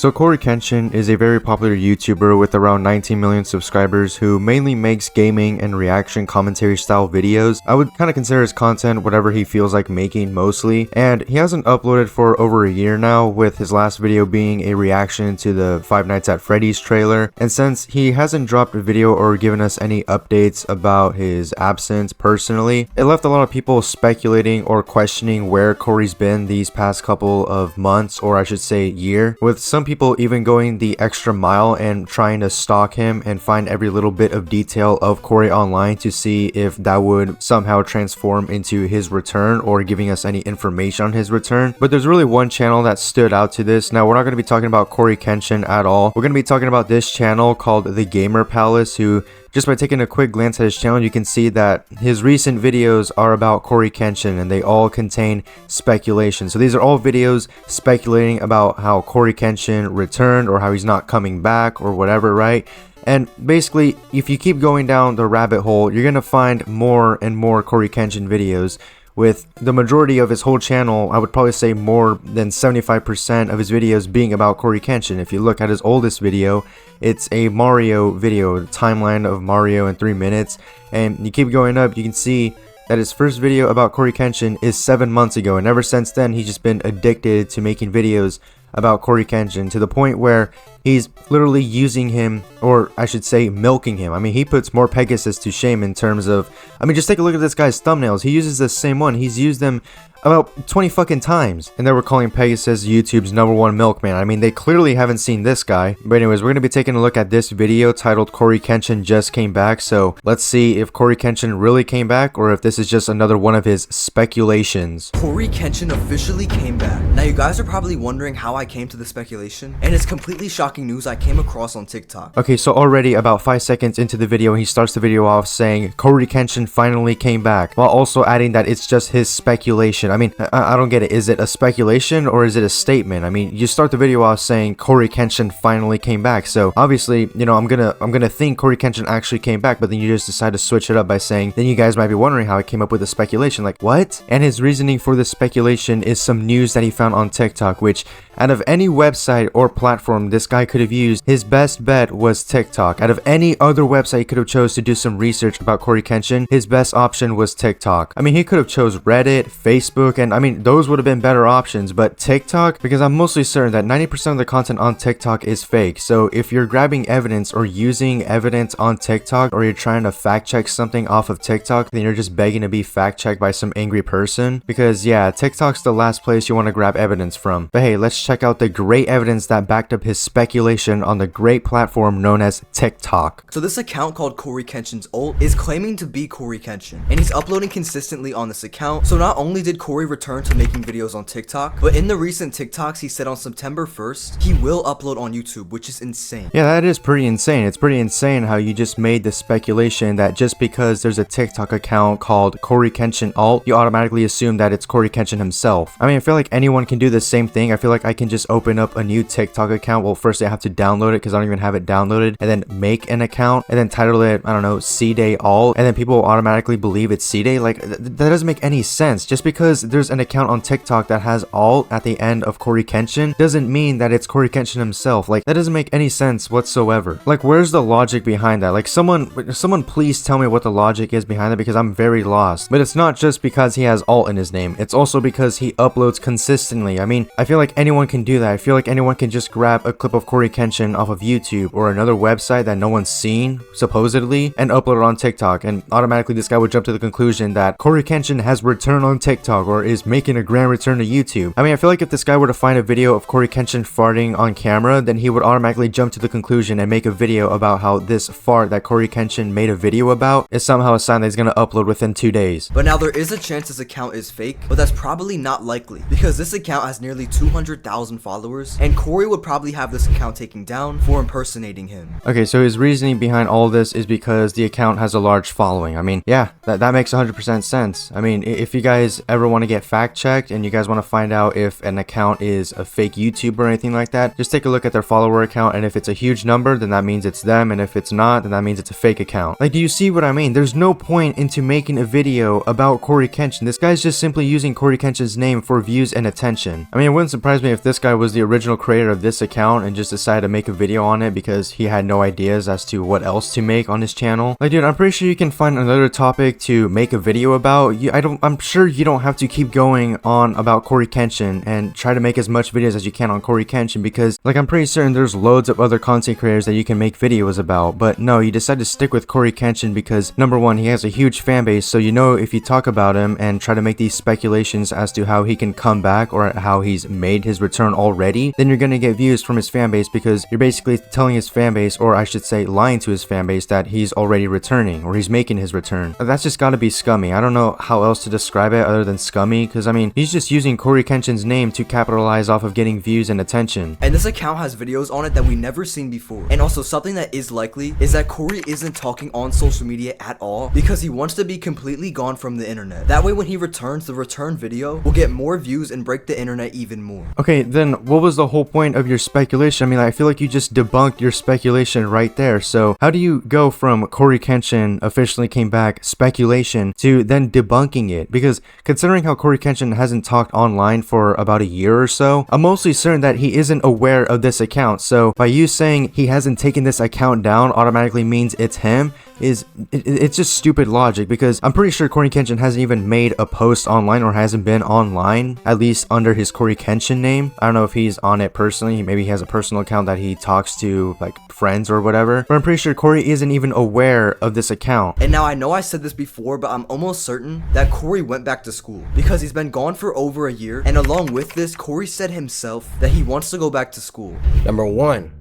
So CoryxKenshin is a very popular YouTuber with around 19 million subscribers who mainly makes gaming and reaction commentary style videos. I would kind of consider his content whatever he feels like making mostly, and he hasn't uploaded for over a year now, with his last video being a reaction to the Five Nights at Freddy's trailer. And since he hasn't dropped a video or given us any updates about his absence personally, it left a lot of people speculating or questioning where Cory's been these past couple of months, or I should say year, with some people even going the extra mile and trying to stalk him and find every little bit of detail of Cory online to see if that would somehow transform into his return or giving us any information on his return. But there's really one channel that stood out to this. Now, we're not going to be talking about CoryxKenshin at all. We're going to be talking about this channel called thegamerpalace, who just by taking a quick glance at his channel, you can see that his recent videos are about CoryxKenshin and they all contain speculation. So these are all videos speculating about how CoryxKenshin returned or how he's not coming back or whatever, right? And basically, if you keep going down the rabbit hole, you're going to find more and more CoryxKenshin videos, with the majority of his whole channel, I would probably say more than 75% of his videos being about CoryxKenshin. If you look at his oldest video, it's a Mario video, the timeline of Mario in 3 minutes, and you keep going up, you can see that his first video about CoryxKenshin is 7 months ago, and ever since then he's just been addicted to making videos about CoryxKenshin to the point where he's literally using him, or I should say milking him. I mean, he puts more Pegasus to shame in terms of, I mean, just take a look at this guy's thumbnails. He uses the same one. He's used them about 20 fucking times, and they were calling Pegasus YouTube's #1 milkman. I mean, they clearly haven't seen this guy. But anyways, we're going to be taking a look at this video titled CoryxKenshin Just Came Back. So let's see if CoryxKenshin really came back or if this is just another one of his speculations. CoryxKenshin officially came back. Now, you guys are probably wondering how I came to the speculation, and it's completely shocking news I came across on TikTok. Okay, so already about 5 seconds into the video, he starts the video off saying CoryxKenshin finally came back, while also adding that it's just his speculation. I mean, I don't get it. Is it a speculation or is it a statement? I mean, you start the video off saying CoryxKenshin finally came back, so obviously, you know, I'm gonna think CoryxKenshin actually came back, but then you just decide to switch it up by saying, then you guys might be wondering how I came up with a speculation. Like, what? And his reasoning for this speculation is some news that he found on TikTok, which out of any website or platform this guy could have used, his best bet was TikTok. Out of any other website he could have chose to do some research about CoryxKenshin, his best option was TikTok. I mean, he could have chose Reddit, Facebook, and I mean, those would have been better options, but TikTok, because I'm mostly certain that 90% of the content on TikTok is fake. So if you're grabbing evidence or using evidence on TikTok, or you're trying to fact check something off of TikTok, then you're just begging to be fact checked by some angry person, because yeah, TikTok's the last place you want to grab evidence from. But hey, let's check out the great evidence that backed up his speculation on the great platform known as TikTok. So this account called CoryxKenshin's ult is claiming to be CoryxKenshin, and he's uploading consistently on this account. So not only did Cory return to making videos on TikTok, but in the recent TikToks he said on September 1st he will upload on YouTube, which is insane. Yeah, that is pretty insane. It's pretty insane how you just made the speculation that just because there's a TikTok account called CoryxKenshin ult, you automatically assume that it's CoryxKenshin himself. I mean, I feel like anyone can do the same thing. I feel like I can just open up a new TikTok account. Well, first I have to download it because I don't even have it downloaded, and then make an account and then title it, I don't know, C-Day ult, and then people will automatically believe it's C-Day. Like, that doesn't make any sense. Just because there's an account on TikTok that has alt at the end of CoryxKenshin doesn't mean that it's CoryxKenshin himself. Like, that doesn't make any sense whatsoever. Like, where's the logic behind that? Like, someone please tell me what the logic is behind that, because I'm very lost. But it's not just because he has alt in his name, it's also because he uploads consistently. I mean, I feel like anyone can do that. I feel like anyone can just grab a clip of CoryxKenshin off of YouTube or another website that no one's seen, supposedly, and upload it on TikTok, and automatically this guy would jump to the conclusion that CoryxKenshin has returned on TikTok or is making a grand return to YouTube. I mean, I feel like if this guy were to find a video of CoryxKenshin farting on camera, then he would automatically jump to the conclusion and make a video about how this fart that CoryxKenshin made a video about is somehow a sign that he's gonna upload within 2 days. But now there is a chance this account is fake, but that's probably not likely, because this account has nearly 200,000 followers, and Cory would probably have this account account taken down for impersonating him. Okay, so his reasoning behind all this is because the account has a large following. I mean, yeah, that makes 100% sense. I mean, if you guys ever want to get fact checked and you guys want to find out if an account is a fake YouTuber or anything like that, just take a look at their follower account, and if it's a huge number, then that means it's them, and if it's not, then that means it's a fake account. Like, do you see what I mean? There's no point into making a video about CoryxKenshin. This guy's just simply using CoryxKenshin's name for views and attention. I mean, it wouldn't surprise me if this guy was the original creator of this account and just decided to make a video on it because he had no ideas as to what else to make on his channel. Like, dude, I'm pretty sure you can find another topic to make a video about. I'm sure you don't have to keep going on about CoryxKenshin and try to make as much videos as you can on CoryxKenshin, because like I'm pretty certain there's loads of other content creators that you can make videos about. But no, you decide to stick with CoryxKenshin because number one, he has a huge fan base, so you know if you talk about him and try to make these speculations as to how he can come back or how he's made his return already, then you're gonna get views from his fan base, because you're basically telling his fan base, or I should say lying to his fan base, that he's already returning or he's making his return. That's just gotta be scummy. I don't know how else to describe it other than scummy, because I mean, he's just using CoryxKenshin's name to capitalize off of getting views and attention. And this account has videos on it that we never seen before. And also something that is likely is that Cory isn't talking on social media at all because he wants to be completely gone from the internet. That way when he returns, the return video will get more views and break the internet even more. Okay, then what was the whole point of your speculation? I mean, I feel like you just debunked your speculation right there. So how do you go from CoryxKenshin officially came back speculation to then debunking it? Because considering how CoryxKenshin hasn't talked online for about a year or so, I'm mostly certain that he isn't aware of this account. So by you saying he hasn't taken this account down automatically means it's him, it's just stupid logic, because I'm pretty sure CoryxKenshin hasn't even made a post online or hasn't been online, at least under his CoryxKenshin name. I don't know if he's on it personally. Maybe he has a personal account that he talks to like friends or whatever, but I'm pretty sure Cory isn't even aware of this account. And now I know I said this before, but I'm almost certain that Cory went back to school because he's been gone for over a year, and along with this, Cory said himself that he wants to go back to school. Number one,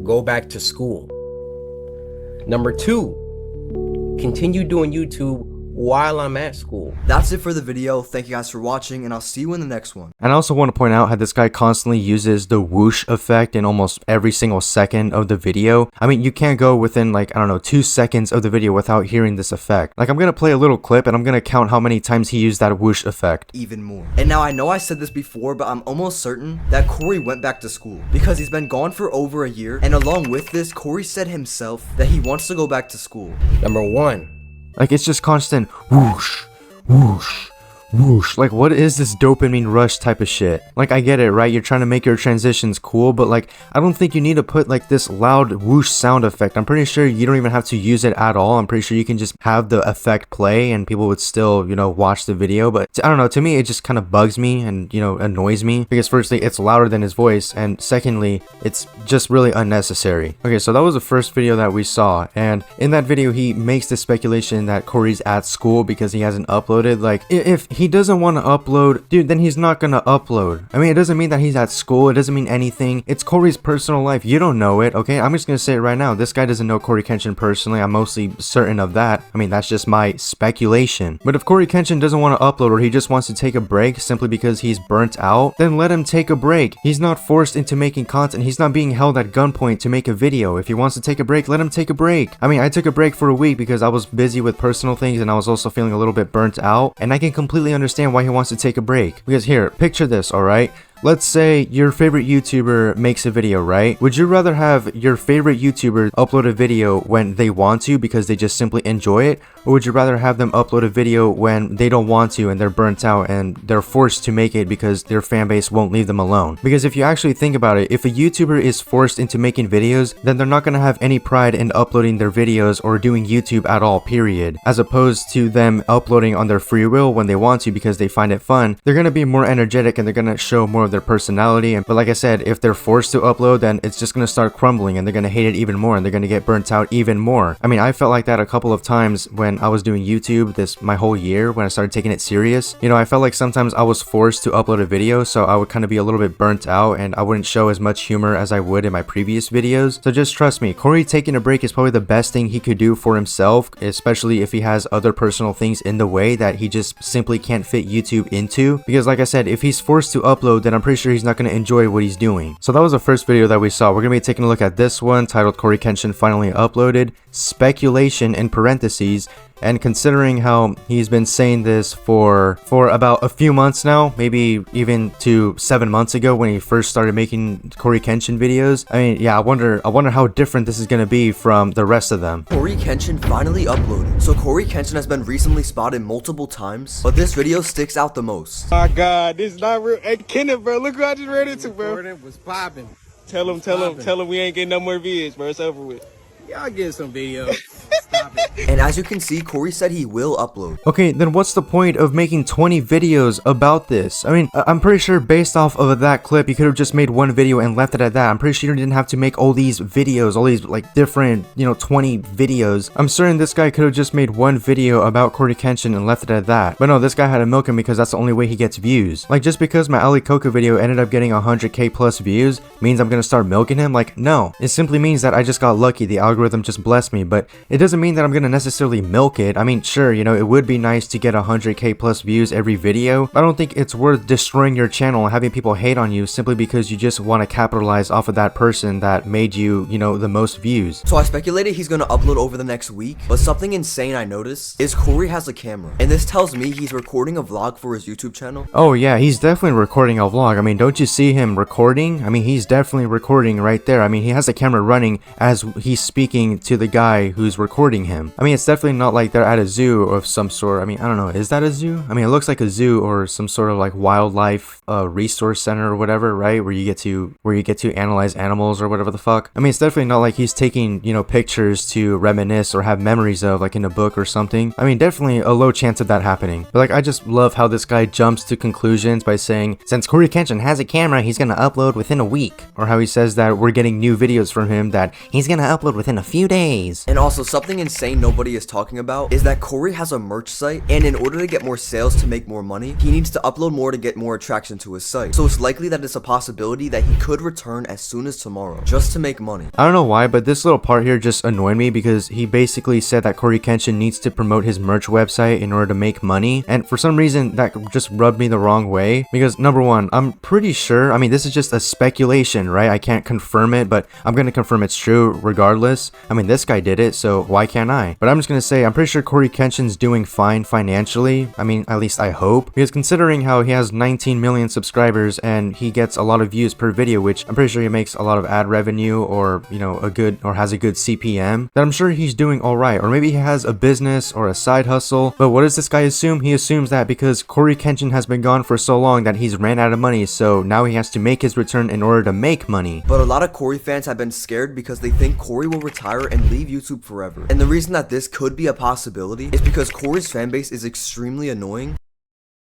go back to school. Number two, continue doing YouTube while I'm at school. That's it for the video. Thank you guys for watching, and I'll see you in the next one. And I also want to point out how this guy constantly uses the whoosh effect in almost every single second of the video. I mean, you can't go within like, I don't know, 2 seconds of the video without hearing this effect. Like, I'm gonna play a little clip and I'm gonna count how many times he used that whoosh effect. Even more. And now I know I said this before, but I'm almost certain that Cory went back to school because he's been gone for over a year, and along with this, Cory said himself that he wants to go back to school. Number one, like, it's just constant whoosh, whoosh, whoosh. Like, what is this dopamine rush type of shit? Like, I get it, right? You're trying to make your transitions cool, but like, I don't think you need to put like this loud whoosh sound effect. I'm pretty sure you don't even have to use it at all. I'm pretty sure you can just have the effect play and people would still, you know, watch the video. But I don't know, to me it just kind of bugs me and, you know, annoys me, because firstly, it's louder than his voice, and secondly, it's just really unnecessary. Okay, so that was the first video that we saw, and in that video he makes the speculation that Cory's at school because he hasn't uploaded. Like, if he doesn't want to upload, dude, then he's not gonna upload. I mean, it doesn't mean that he's at school, it doesn't mean anything. It's Cory's personal life. You don't know it, okay? I'm just gonna say it right now. This guy doesn't know CoryxKenshin personally. I'm mostly certain of that. I mean, that's just my speculation. But if CoryxKenshin doesn't want to upload, or he just wants to take a break simply because he's burnt out, then let him take a break. He's not forced into making content. He's not being held at gunpoint to make a video. If he wants to take a break, let him take a break. I mean, I took a break for a week because I was busy with personal things and I was also feeling a little bit burnt out, and I can completely understand why he wants to take a break. Because here, picture this, alright? Let's say your favorite YouTuber makes a video, right? Would you rather have your favorite YouTuber upload a video when they want to because they just simply enjoy it? Or would you rather have them upload a video when they don't want to and they're burnt out and they're forced to make it because their fan base won't leave them alone? Because if you actually think about it, if a YouTuber is forced into making videos, then they're not going to have any pride in uploading their videos or doing YouTube at all, period. As opposed to them uploading on their free will when they want to because they find it fun, they're going to be more energetic and they're going to show more of their personality. But like I said, if they're forced to upload, then it's just going to start crumbling and they're going to hate it even more and they're going to get burnt out even more. I mean, I felt like that a couple of times when I was doing YouTube my whole year when I started taking it serious. You know, I felt like sometimes I was forced to upload a video, so I would kind of be a little bit burnt out and I wouldn't show as much humor as I would in my previous videos. So just trust me, Cory taking a break is probably the best thing he could do for himself, especially if he has other personal things in the way that he just simply can't fit YouTube into. Because like I said, if he's forced to upload, then I'm pretty sure he's not going to enjoy what he's doing. So that was the first video that we saw. We're going to be taking a look at this one titled CoryxKenshin finally uploaded, speculation in parentheses. And considering how he's been saying this for about a few months now, maybe even to 7 months ago when he first started making CoryxKenshin videos, I mean, yeah, I wonder how different this is going to be from the rest of them. CoryxKenshin finally uploaded. So CoryxKenshin has been recently spotted multiple times, but this video sticks out the most. My God, this is not real. Hey, Kenneth, bro, look who I just ran into, bro. Was popping. Tell him we ain't getting no more vids, bro. It's over with. Y'all getting some videos. Stop it. And as you can see, Cory said he will upload. Okay, then what's the point of making 20 videos about this? I mean, I'm pretty sure based off of that clip, you could have just made one video and left it at that. I'm pretty sure you didn't have to make all these videos, all these like different, 20 videos. I'm certain this guy could have just made one video about CoryxKenshin and left it at that. But no, this guy had to milk him because that's the only way he gets views. Like, just because my Ali Coca video ended up getting 100k plus views means I'm gonna start milking him? Like, no. It simply means that I just got lucky. The algorithm just blessed me, but it doesn't mean that I'm gonna necessarily milk it. I mean, sure, it would be nice to get 100k plus views every video, but I don't think it's worth destroying your channel and having people hate on you simply because you just want to capitalize off of that person that made you, the most views. So I speculated he's gonna upload over the next week, but something insane I noticed is Cory has a camera, and this tells me he's recording a vlog for his YouTube channel. Oh yeah, he's definitely recording a vlog. I mean, don't you see him recording? I mean, he's definitely recording right there. I mean, he has the camera running as he's speaking to the guy who's recording him. I mean, it's definitely not like they're at a zoo of some sort. I mean, I don't know, is that a zoo? I mean, it looks like a zoo or some sort of like wildlife resource center or whatever, right? Where you get to analyze animals or whatever the fuck. I mean, it's definitely not like he's taking, pictures to reminisce or have memories of, like in a book or something. I mean, definitely a low chance of that happening. But like, I just love how this guy jumps to conclusions by saying, since CoryxKenshin has a camera, he's gonna upload within a week. Or how he says that we're getting new videos from him that he's gonna upload within a few days. And also, something insane nobody is talking about is that Cory has a merch site, and in order to get more sales to make more money, he needs to upload more to get more attraction to his site. So it's likely that it's a possibility that he could return as soon as tomorrow, just to make money. I don't know why, but this little part here just annoyed me because he basically said that CoryxKenshin needs to promote his merch website in order to make money, and for some reason that just rubbed me the wrong way because number one, I'm pretty sure, I mean, this is just a speculation, right? I can't confirm it, but I'm gonna confirm it's true regardless. I mean, this guy did it, so why can't I? But I'm just gonna say, I'm pretty sure CoryxKenshin's doing fine financially. I mean, at least I hope, because considering how he has 19 million subscribers and he gets a lot of views per video, which I'm pretty sure he makes a lot of ad revenue or, has a good CPM, then I'm sure he's doing alright. Or maybe he has a business or a side hustle. But what does this guy assume? He assumes that because CoryxKenshin has been gone for so long that he's ran out of money, so now he has to make his return in order to make money. But a lot of Cory fans have been scared because they think Cory will retire and leave YouTube forever. And the reason that this could be a possibility is because Cory's fanbase is extremely annoying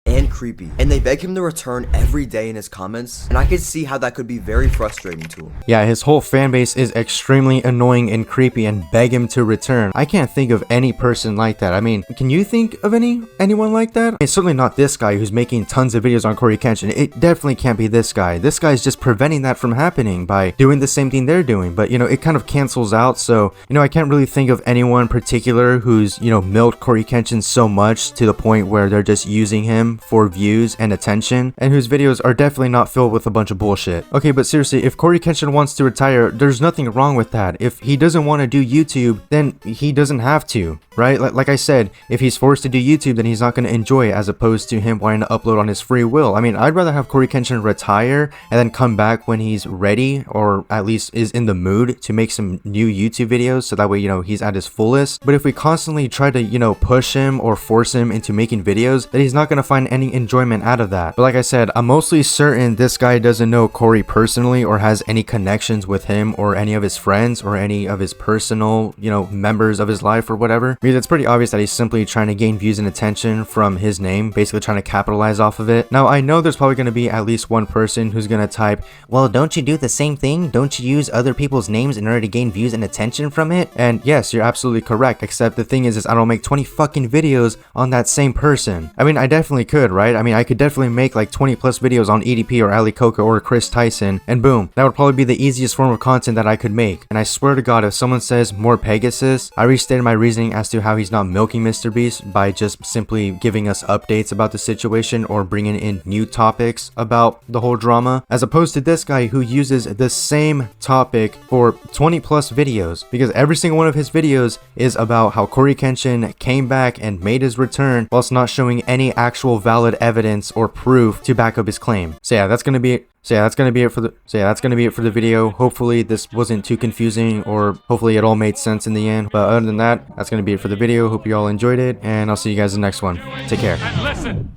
and creepy, and they beg him to return every day in his comments, and I could see how that could be very frustrating to him. Yeah, his whole fan base is extremely annoying and creepy and beg him to return. I can't think of any person like that. I mean, can you think of anyone like that? It's certainly not this guy who's making tons of videos on CoryxKenshin. It definitely can't be this guy. This guy's just preventing that from happening by doing the same thing they're doing, but it kind of cancels out, so I can't really think of anyone particular who's milked CoryxKenshin so much to the point where they're just using him for views and attention, and whose videos are definitely not filled with a bunch of bullshit. Okay, but seriously, if CoryxKenshin wants to retire, there's nothing wrong with that. If he doesn't want to do YouTube, then he doesn't have to, right? Like I said, if he's forced to do YouTube, then he's not going to enjoy it, as opposed to him wanting to upload on his free will. I mean, I'd rather have CoryxKenshin retire and then come back when he's ready, or at least is in the mood to make some new YouTube videos, so that way, he's at his fullest. But if we constantly try to, push him or force him into making videos, then he's not going to find any enjoyment out of that. But like I said, I'm mostly certain this guy doesn't know Cory personally or has any connections with him or any of his friends or any of his personal, members of his life or whatever, because it's pretty obvious that he's simply trying to gain views and attention from his name, basically trying to capitalize off of it. Now, I know there's probably going to be at least one person who's going to type, well, don't you do the same thing? Don't you use other people's names in order to gain views and attention from it? And yes, you're absolutely correct, except the thing is I don't make 20 fucking videos on that same person. I mean, I definitely could, right? right? I mean, I could definitely make like 20 plus videos on EDP or Ali Coca or Chris Tyson, and boom, that would probably be the easiest form of content that I could make. And I swear to God, if someone says more Pegasus, I restated my reasoning as to how he's not milking Mr. Beast by just simply giving us updates about the situation or bringing in new topics about the whole drama, as opposed to this guy who uses the same topic for 20 plus videos, because every single one of his videos is about how CoryxKenshin came back and made his return whilst not showing any actual valid evidence or proof to back up his claim. So yeah, that's gonna be it. That's gonna be it for the video. Hopefully this wasn't too confusing, or hopefully it all made sense in the end. But other than that, that's gonna be it for the video. Hope you all enjoyed it, and I'll see you guys in the next one. Take care. And listen.